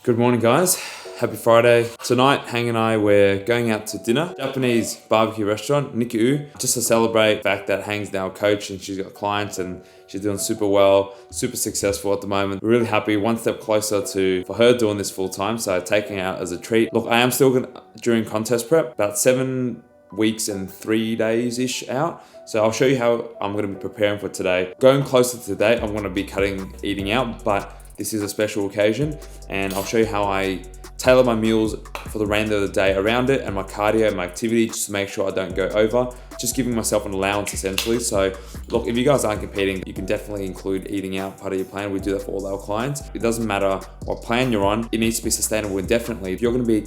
Good morning, guys. Happy Friday. Tonight, Hang and I, we're going out to dinner. Japanese barbecue restaurant, Niku, just to celebrate the fact that Hang's now a coach and she's got clients and she's doing super well, super successful at the moment. We're really happy, one step closer to for her doing this full time, so taking it out as a treat. Look, I am still during contest prep, about 7 weeks and 3 days-ish out. So I'll show you how I'm going to be preparing for today. Going closer to today, I'm going to be eating out, but this is a special occasion and I'll show you how I tailor my meals for the remainder of the day around it and my cardio and my activity just to make sure I don't go over. Just giving myself an allowance essentially. So look, if you guys aren't competing, you can definitely include eating out part of your plan. We do that for all our clients. It doesn't matter what plan you're on, it needs to be sustainable indefinitely. If you're gonna be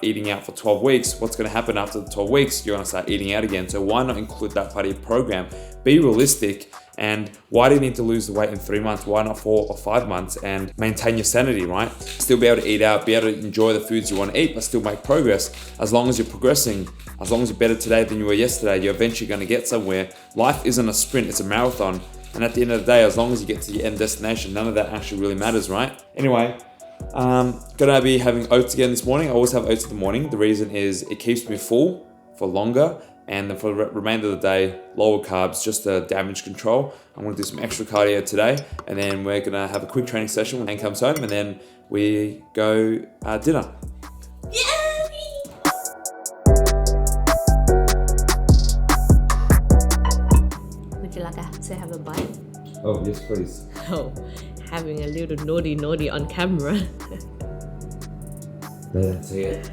eating out for 12 weeks, what's gonna happen after the 12 weeks? You're gonna start eating out again. So why not include that part of your program? Be realistic. And why do you need to lose the weight in 3 months? Why not 4 or 5 months and maintain your sanity, right? Still be able to eat out, be able to enjoy the foods you want to eat, but still make progress. As long as you're progressing, as long as you're better today than you were yesterday, you're eventually going to get somewhere. Life isn't a sprint, it's a marathon. And at the end of the day, as long as you get to your end destination, none of that actually really matters, right? Anyway, gonna be having oats again this morning. I always have oats in the morning. The reason is it keeps me full for longer. And then for the remainder of the day, lower carbs, just damage control. I'm gonna do some extra cardio today, and then we're gonna have a quick training session when Hank comes home, and then we go dinner. Would you like to have a bite? Oh, yes, please. Oh, having a little naughty on camera. They don't see it.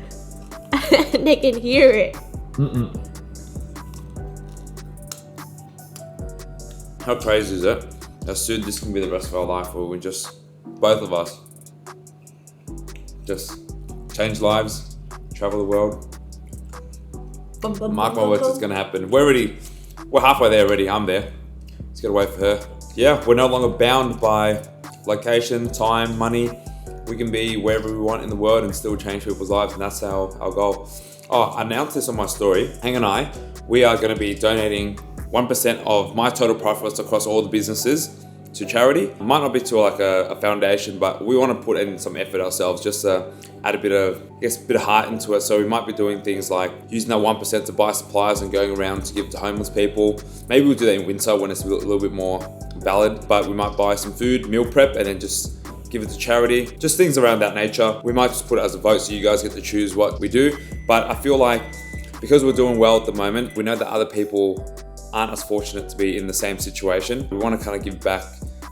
They can hear it. How crazy is it? How soon this can be the rest of our life, where we just, both of us, just change lives, travel the world. Mark my words, it's gonna happen. We're halfway there already. I'm there. Just gotta wait for her. Yeah, we're no longer bound by location, time, money. We can be wherever we want in the world and still change people's lives, and that's our goal. Oh, I announced this on my story. Hang and I, we are gonna be donating 1% of my total profits across all the businesses to charity. It might not be to like a foundation, but we want to put in some effort ourselves just to add a bit of heart into it. So we might be doing things like using that 1% to buy supplies and going around to give to homeless people. Maybe we'll do that in winter when it's a little bit more valid, but we might buy some food, meal prep, and then just give it to charity. Just things around that nature. We might just put it as a vote so you guys get to choose what we do. But I feel like because we're doing well at the moment, we know that other people aren't as fortunate to be in the same situation. We want to kind of give back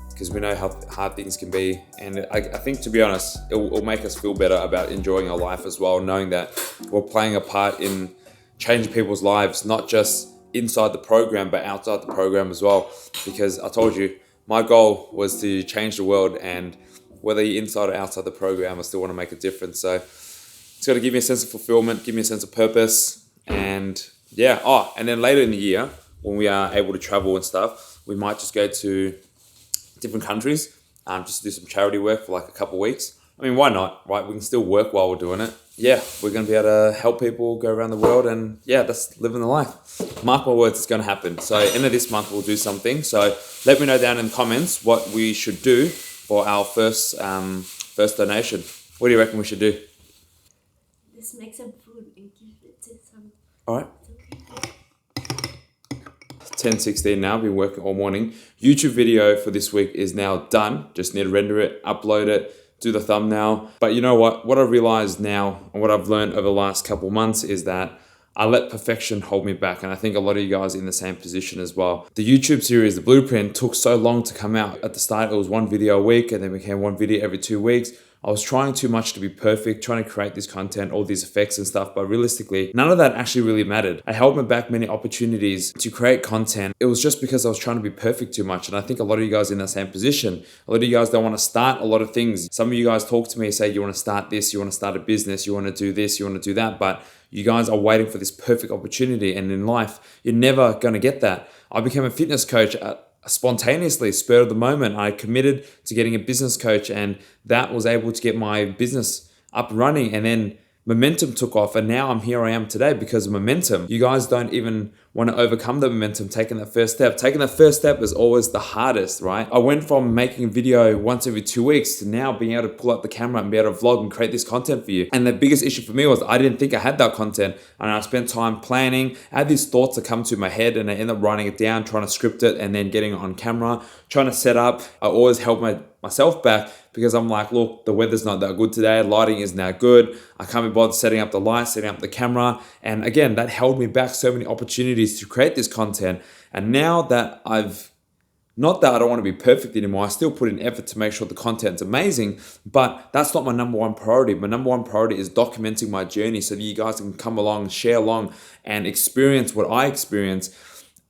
because we know how hard things can be. And I think, to be honest, it'll make us feel better about enjoying our life as well, knowing that we're playing a part in changing people's lives, not just inside the program, but outside the program as well. Because I told you, my goal was to change the world, and whether you're inside or outside the program, I still want to make a difference. So it's got to give me a sense of fulfillment, give me a sense of purpose. And yeah, and then later in the year, when we are able to travel and stuff, we might just go to different countries, just to do some charity work for like a couple of weeks. I mean, why not, right? We can still work while we're doing it. Yeah, we're going to be able to help people go around the world, and yeah, that's living the life. Mark my words, it's going to happen. So end of this month, we'll do something. So let me know down in the comments what we should do for our first donation. What do you reckon we should do? Let's make some food and give it to some. All right. 10:16 now, been working all morning. YouTube video for this week is now done. Just need to render it, upload it, do the thumbnail. But you know what? What I've realized now and what I've learned over the last couple of months is that I let perfection hold me back. And I think a lot of you guys are in the same position as well. The YouTube series, The Blueprint, took so long to come out. At the start, it was one video a week, and then became one video every 2 weeks. I was trying too much to be perfect, trying to create this content, all these effects and stuff, but realistically, none of that actually really mattered. I held me back many opportunities to create content. It was just because I was trying to be perfect too much. And I think a lot of you guys are in that same position. A lot of you guys don't want to start a lot of things. Some of you guys talk to me and say, you want to start this, you want to start a business, you want to do this, you want to do that, but you guys are waiting for this perfect opportunity. And in life, you're never going to get that. I became a fitness coach spontaneously, spur of the moment. I committed to getting a business coach, and that was able to get my business up and running. And then momentum took off, and now I'm here I am today because of momentum. You guys don't even want to overcome the momentum, taking that first step. Taking that first step is always the hardest, right? I went from making a video once every 2 weeks to now being able to pull out the camera and be able to vlog and create this content for you. And the biggest issue for me was I didn't think I had that content, and I spent time planning. I had these thoughts that come to my head, and I end up writing it down, trying to script it, and then getting it on camera, trying to set up. I always held myself back because I'm like, look, the weather's not that good today, lighting isn't that good, I can't be bothered setting up the lights, setting up the camera, and again, that held me back so many opportunities to create this content. And now that not that I don't want to be perfect anymore, I still put in effort to make sure the content's amazing, but that's not my number one priority. My number one priority is documenting my journey so that you guys can come along, share along, and experience what I experience.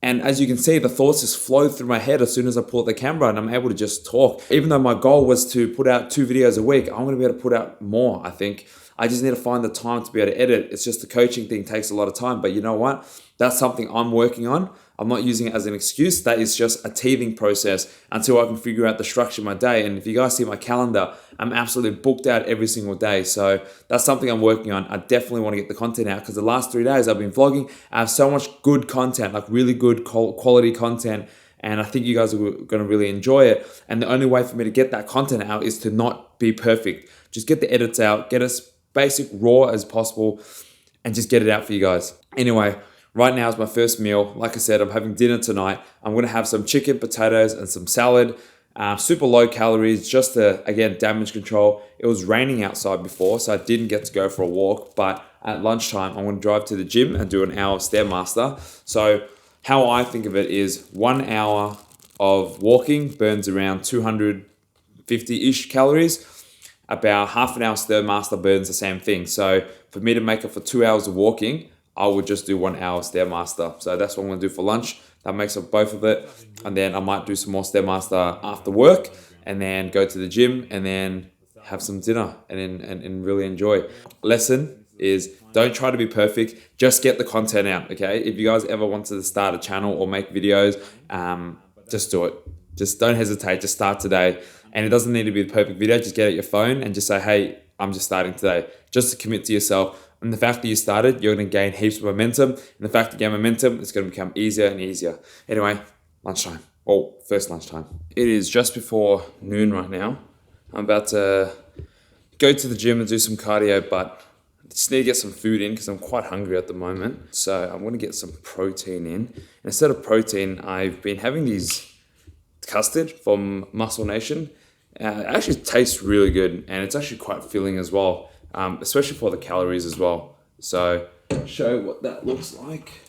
And as you can see, the thoughts just flow through my head as soon as I pull out the camera, and I'm able to just talk. Even though my goal was to put out 2 videos a week, I'm going to be able to put out more, I think. I just need to find the time to be able to edit. It's just the coaching thing takes a lot of time, but you know what? That's something I'm working on. I'm not using it as an excuse. That is just a teething process until I can figure out the structure of my day. And if you guys see my calendar, I'm absolutely booked out every single day. So that's something I'm working on. I definitely want to get the content out because the last 3 days I've been vlogging. I have so much good content, like really good quality content. And I think you guys are going to really enjoy it. And the only way for me to get that content out is to not be perfect. Just get the edits out, get as basic raw as possible, and just get it out for you guys. Anyway, right now is my first meal. Like I said, I'm having dinner tonight. I'm going to have some chicken, potatoes, and some salad. Super low calories, just to, again, damage control. It was raining outside before, so I didn't get to go for a walk. But at lunchtime, I'm going to drive to the gym and do an hour of Stairmaster. So how I think of it is 1 hour of walking burns around 250-ish calories. About half an hour Stairmaster burns the same thing. So for me to make up for 2 hours of walking, I would just do 1 hour Stairmaster. So that's what I'm going to do for lunch. That makes up both of it. And then I might do some more Stairmaster after work and then go to the gym and then have some dinner and really enjoy. Lesson is don't try to be perfect. Just get the content out, okay? If you guys ever wanted to start a channel or make videos, just do it. Just don't hesitate. Just start today. And it doesn't need to be the perfect video. Just get out your phone and just say, hey, I'm just starting today. Just to commit to yourself. And the fact that you started, you're going to gain heaps of momentum. And the fact that you gain momentum, it's going to become easier and easier. Anyway, lunchtime. Oh, first lunchtime. It is just before noon right now. I'm about to go to the gym and do some cardio, but I just need to get some food in because I'm quite hungry at the moment. So I'm going to get some protein in. And instead of protein, I've been having these custard from Muscle Nation. It actually tastes really good, and it's actually quite filling as well, especially for the calories as well. So I'll show you what that looks like.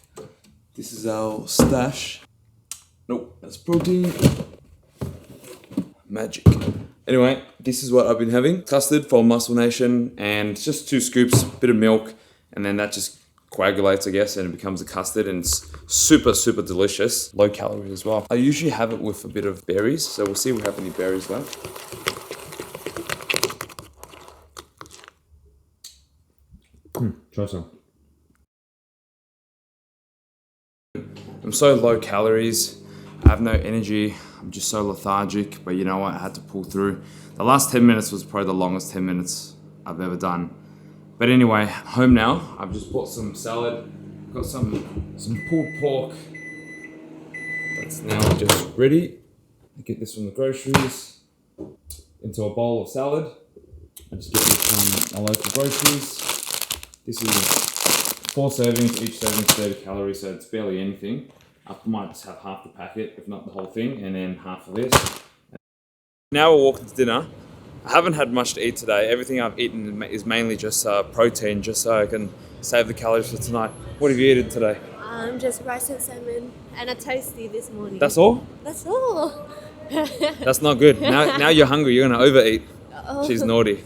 This is our stash. Nope, that's protein. Magic. Anyway, this is what I've been having. Custard from Muscle Nation, and it's just 2 scoops, a bit of milk, and then that just coagulates, I guess, and it becomes a custard, and it's super, super delicious. Low calorie as well. I usually have it with a bit of berries, so we'll see if we have any berries left. Try some. I'm so low calories. I have no energy. I'm just so lethargic, but you know what? I had to pull through. The last 10 minutes was probably the longest 10 minutes I've ever done. But anyway, home now. I've just bought some salad. Got some pulled pork. That's now just ready. I get this from the groceries into a bowl of salad. I just get this from our local groceries. This is 4 servings. Each serving is 30 calories, so it's barely anything. I might just have half the packet, if not the whole thing, and then half of this. Now we're walking to dinner. I haven't had much to eat today. Everything I've eaten is mainly just protein, just so I can save the calories for tonight. What have you eaten today? Just rice and salmon and a toasty this morning. That's all? That's all. That's not good. Now you're hungry. You're going to overeat. Uh-oh. She's naughty.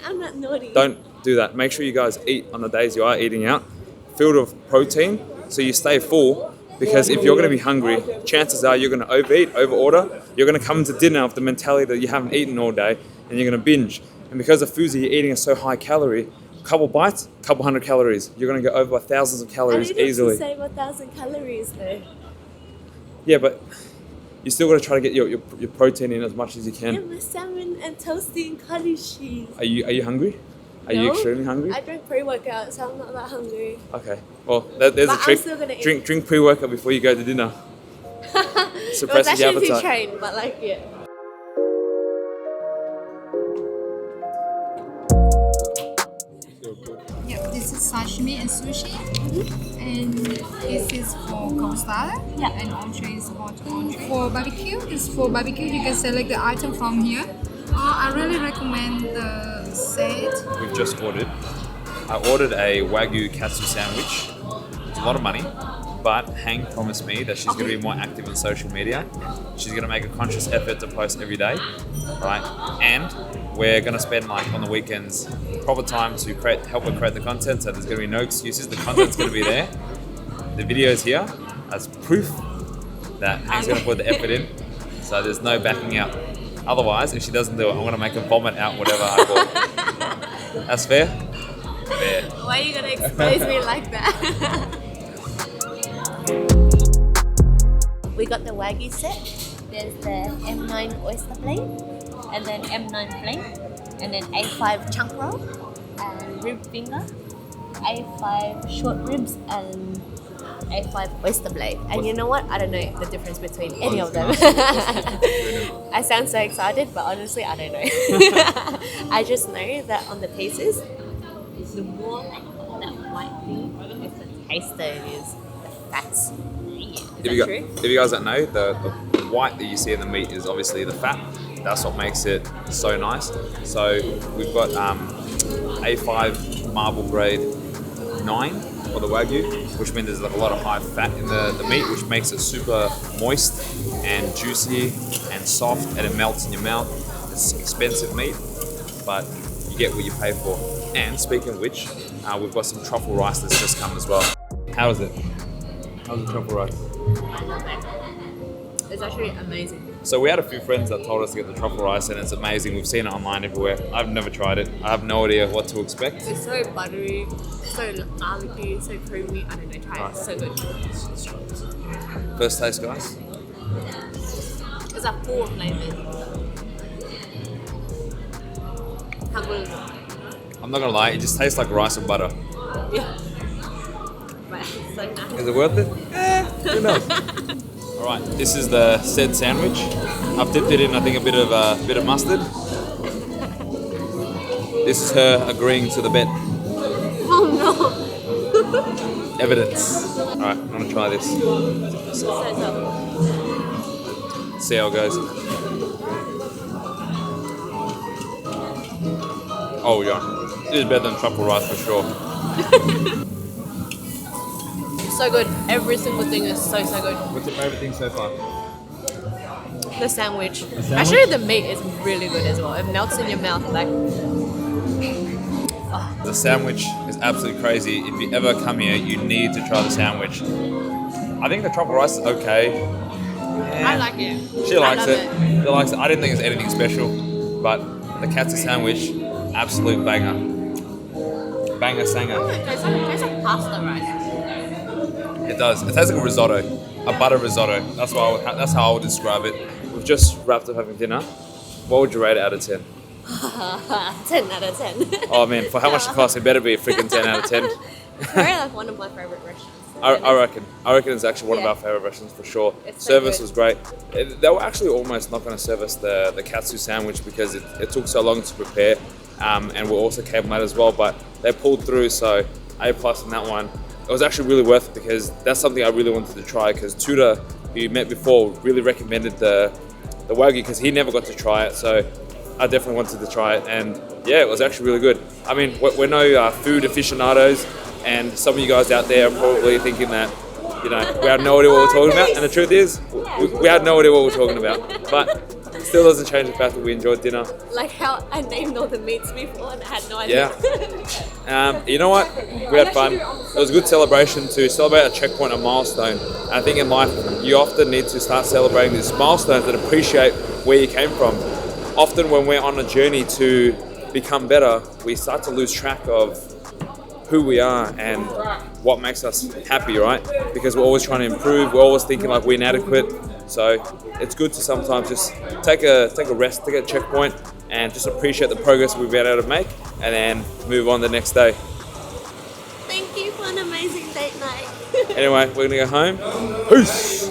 I'm not naughty. Don't do that. Make sure you guys eat on the days you are eating out. Filled with protein so you stay full. Because if you're going to be hungry, chances are you're going to overeat, overorder. You're going to come to dinner with the mentality that you haven't eaten all day, and you're going to binge. And because the foods that you're eating are so high calorie, a couple bites, a couple hundred calories. You're going to go over by thousands of calories easily. I didn't say 1,000 calories though. Yeah, but you still got to try to get your protein in as much as you can. Yeah, my salmon and toasty and cottage cheese. Are you hungry? Are you extremely hungry? I drink pre-workout, so I'm not that hungry. Okay. Well, there's But a trick. I'm still gonna eat. Drink pre-workout before you go to dinner. It was Suppresses your actually to appetite. train, but like, yeah. Yeah, this is sashimi and sushi. And this is for cold starter. Yeah. And entree is hot entree. For barbecue, you can select the item from here. I really recommend the set. We've just ordered. I ordered a Wagyu katsu sandwich. It's a lot of money, but Hang promised me that she's going to be more active on social media. She's going to make a conscious effort to post every day, right? And we're going to spend like on the weekends proper time to help her create the content. So there's going to be no excuses. The content's going to be there. The video's here as proof that Hang's going to put the effort in. So there's no backing out. Otherwise, if she doesn't do it, I'm going to make her vomit out whatever I bought. That's fair? Fair. Why are you gonna expose me like that? We got the Wagyu set. There's the M9 oyster plain, and then M9 plain, and then A5 chunk roll, and rib finger, A5 short ribs, and A5 oyster blade. And you know what? I don't know the difference between any of them. I sound so excited, but honestly, I don't know. I just know that on the pieces, the more like that white thing is the taste that it is, the fats. Yeah. If you guys don't know, the white that you see in the meat is obviously the fat. That's what makes it so nice. So we've got A5 marble grade 9 for the Wagyu, which means there's like a lot of high fat in the meat, which makes it super moist and juicy and soft, and it melts in your mouth. It's expensive meat, but you get what you pay for. And speaking of which, we've got some truffle rice that's just come as well. How is it? How's the truffle rice? I love it. It's actually amazing. So we had a few friends that told us to get the truffle rice, and it's amazing. We've seen it online everywhere. I've never tried it. I have no idea what to expect. It's so buttery, so garlicky, so creamy. I don't know, try it. It's so good. First taste, guys. It's a full of flavors. How good is it? I'm not gonna lie, it just tastes like rice and butter. Yeah. But it's so nice. Is it worth it? Who knows? All right, this is the said sandwich. I've dipped it in, I think, a bit of mustard. This is her agreeing to the bet. Oh no! Evidence. All right, I'm gonna try this. So. See how it goes. Oh yeah, this is better than truffle rice for sure. So good. Every single thing is so good. What's your favorite thing so far? The sandwich. sandwich? Actually, the meat is really good as well. It melts in your mouth like. The sandwich is absolutely crazy. If you ever come here, you need to try the sandwich. I think the truffle rice is okay. I like it. She likes I love it. She likes it. I didn't think it's anything special, but the katsu sandwich, absolute banger. Banger Oh, sanger. it tastes like pasta rice. It does. It tastes like a risotto, a butter risotto. That's how I would describe it. We've just wrapped up having dinner. What would you rate it out of 10? 10 out of 10. Oh man, for how much it costs, it better be a freaking 10 out of 10. Probably like one of my favorite restaurants. I reckon it's actually one of Yeah. our favorite restaurants for sure. It's so Service good. was great. They were actually almost not going to serve us the katsu sandwich because it took so long to prepare, and we also came late as well. But they pulled through, so A+ on that one. It was actually really worth it because that's something I really wanted to try. Because Tudor, who you met before, really recommended the Wagyu because he never got to try it. So I definitely wanted to try it, and yeah, it was actually really good. I mean, we're no food aficionados, and some of you guys out there are probably thinking that, you know, we had no idea what we're talking about, and the truth is, we had no idea what we're talking about. But it still doesn't change the fact that we enjoyed dinner. Like how I named all the meats before and I had no idea. Yeah. You know what? We had fun. It was a good celebration to celebrate a checkpoint, a milestone. And I think in life, you often need to start celebrating these milestones and appreciate where you came from. Often when we're on a journey to become better, we start to lose track of who we are and what makes us happy, right? Because we're always trying to improve. We're always thinking like we're inadequate. So it's good to sometimes just take a rest, take a checkpoint, and just appreciate the progress we've been able to make. and then move on the next day. Thank you for an amazing date night. Anyway, we're gonna go home. Peace.